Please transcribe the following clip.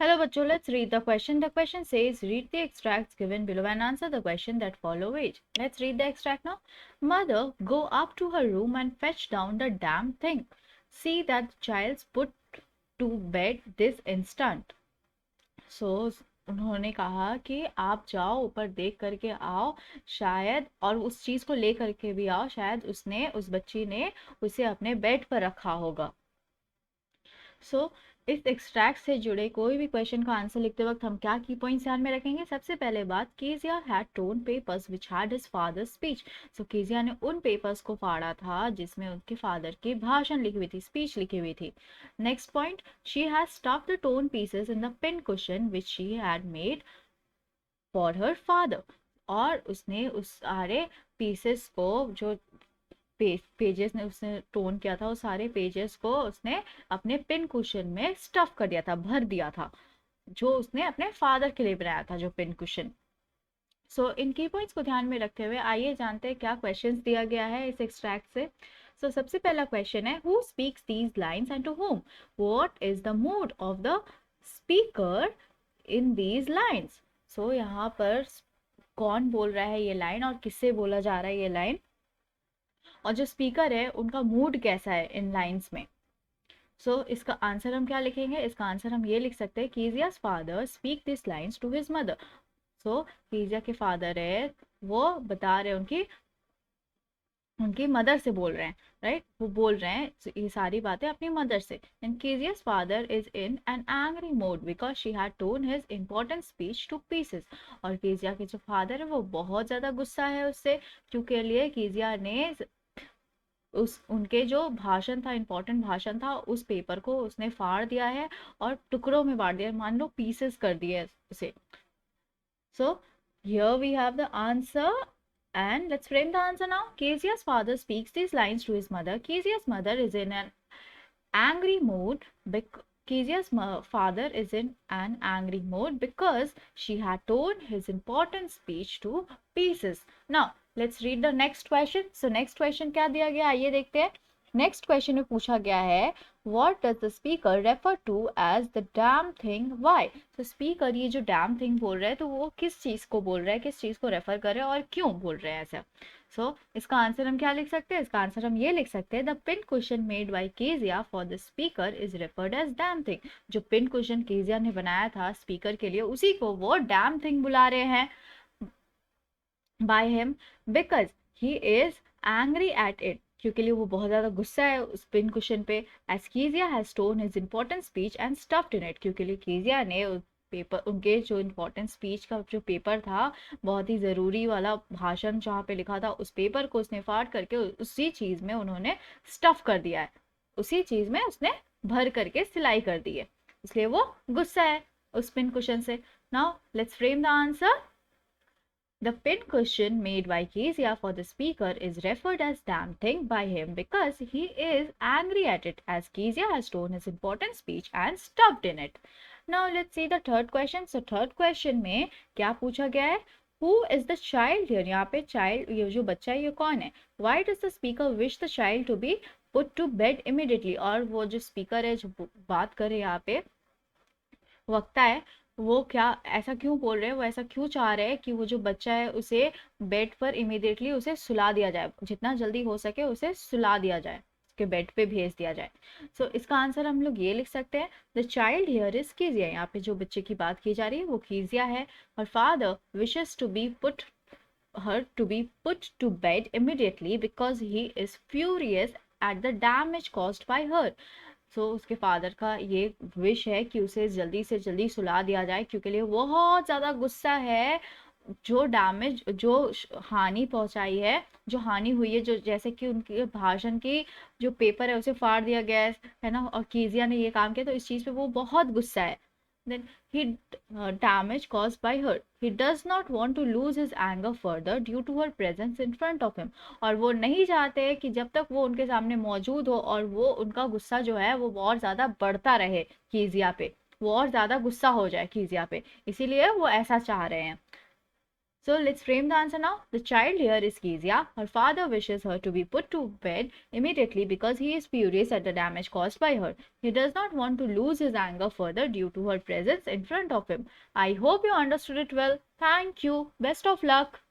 Hello, bachcho. Let's read the question. The question says, read the extracts given below and answer the question that follow it. Let's read the extract now. Mother, go up to her room and fetch down the damn thing. See that the child's put to bed this instant. So उन्होंने कहा कि आप जाओ ऊपर देख करके आओ शायद, और उस चीज को ले करके भी आओ, शायद उसने उस बच्ची ने उसे अपने बेड पर रखा होगा। इस एक्सट्रैक्ट से जुड़े कोई भी क्वेश्चन का आंसर लिखते वक्त हम क्या की पॉइंट्स ध्यान में रखेंगे। सबसे पहले बात, Kezia had torn papers which had his father's speech. So Kezia ने उन पेपर्स को फाड़ा था जिसमें उनके फादर की भाषण लिखी हुई थी, स्पीच लिखी हुई थी। Next point, she has stuffed the torn pieces in the pin cushion which she had made for her father. और उसने उस सारे पीसेस को, जो पेजेस ने उसने टोन किया था, उस सारे पेजेस को उसने अपने पिन कुशन में स्टफ कर दिया था, भर दिया था, जो उसने अपने फादर के लिए बनाया था, जो पिन कुशन। इन की पॉइंट्स को ध्यान में रखते हुए आइए जानते हैं क्या क्वेश्चंस दिया गया है इस एक्सट्रैक्ट से। सबसे पहला क्वेश्चन है, who speaks these lines and to whom? What is the mood of the speaker in these lines? यहाँ पर कौन बोल रहा है ये लाइन और किससे बोला जा रहा है ये लाइन, और जो स्पीकर है उनका मूड कैसा है इन लाइंस में। इसका आंसर हम क्या लिखेंगे? इसका आंसर हम ये लिख सकते हैं, Kezia's father speak this lines to his mother. Kezia के फादर है, वो बता रहे उनकी उनकी मदर से बोल रहे हैं, राइट? वो बोल रहे हैं ये सारी बातें अपनी मदर से। And Kezia's father is in an angry mode because she had torn his important speech to pieces. और कीजिया के जो फादर है वो बहुत ज्यादा गुस्सा है उससे, क्योंकि लिए कीजिया ने उस उनके जो भाषण था, इंपॉर्टेंट भाषण था, उस पेपर को उसने फाड़ दिया है और टुकड़ों में बांट दिया, मान लो पीसेस कर दिए उसे। Here we have the answer, and let's frame the answer now. Kezia's father speaks these lines to his mother. Kezia's mother is in an angry mood Kezia's father is in an angry mood because she had torn his important speech to pieces. Now let's read the next question. Next question क्या दिया गया, आइए देखते हैं। Next question में पूछा गया है, what does the speaker refer to as the damn thing? Why? Speaker ये जो damn thing बोल रहा है, तो वो किस चीज को बोल रहा है, किस चीज को रेफर कर रहा है और क्यों बोल रहे हैं ऐसा। इसका आंसर हम क्या लिख सकते हैं? इसका आंसर हम ये लिख सकते हैं, the pin cushion made by Kezia for the speaker is referred as damn thing. जो पिन कुशन कीजिया ने बनाया था स्पीकर के लिए, उसी को वो डैम थिंग बुला रहे हैं by him because he is angry at it, क्योंकि लिए वो बहुत ज्यादा गुस्सा है उस पिन कुशन पे। As Kezia has torn his important speech and stuffed in it, क्योंकि लिए कीजिया ने पेपर, उनके जो इम्पोर्टेंट स्पीच का जो पेपर था, बहुत ही ज़रूरी वाला भाषण जहाँ पे लिखा था, उस पेपर को उसने फाड़ करके उसी चीज़ में उन्होंने स्टफ कर दिया है, उसी चीज़ में उसने भर करके सिलाई कर दी है, इसलिए वो गुस्सा है उस पिन कुशन से। Now let's frame the answer. The pin cushion made by Kezia for the speaker is referred as damn thing by him because he is angry at it, as Kezia has torn his important speech and stuffed in it. Now let's see the third question. Third question में क्या पूछा गया है? Who is the child here? यहाँ पे child, ये जो बच्चा है ये कौन है? Why does the speaker wish the child to be put to bed immediately? और वो जो speaker है, जो बात करे यहाँ पे वक्ता है, वो क्या ऐसा क्यों बोल रहे हैं, वो ऐसा क्यों चाह रहे हैं कि वो जो बच्चा है उसे बेड पर इमीडिएटली उसे सुला दिया जाए, जितना जल्दी हो सके उसे सुला दिया जाए, उसके बेड पे भेज दिया जाए। इसका आंसर हम लोग ये लिख सकते हैं, द चाइल्ड हियर इज कीजिया। यहाँ पे जो बच्चे की बात की जा रही है वो कीजिया है, और father wishes to be put her to be put to bed immediately because he is furious at the damage caused by her. उसके फादर का ये विश है कि उसे जल्दी से जल्दी सुला दिया जाए, क्योंकि लिए बहुत ज्यादा गुस्सा है, जो डैमेज, जो हानि पहुंचाई है, जो हानि हुई है, जो जैसे कि उनके भाषण की जो पेपर है उसे फाड़ दिया गया है ना, और कीजिया ने ये काम किया, तो इस चीज पे वो बहुत गुस्सा है। Then he damage caused by her. He does not want to lose his anger further due to her presence in front of him. और वो नहीं चाहते कि जब तक वो उनके सामने मौजूद हो और वो उनका गुस्सा जो है वो और ज्यादा बढ़ता रहे कीजिया पे, वो और ज्यादा गुस्सा हो जाए कीजिया पे, इसीलिए वो ऐसा चाह रहे हैं। So let's frame the answer now. The child here is Kezia. Her father wishes her to be put to bed immediately because he is furious at the damage caused by her. He does not want to lose his anger further due to her presence in front of him. I hope you understood it well. Thank you. Best of luck.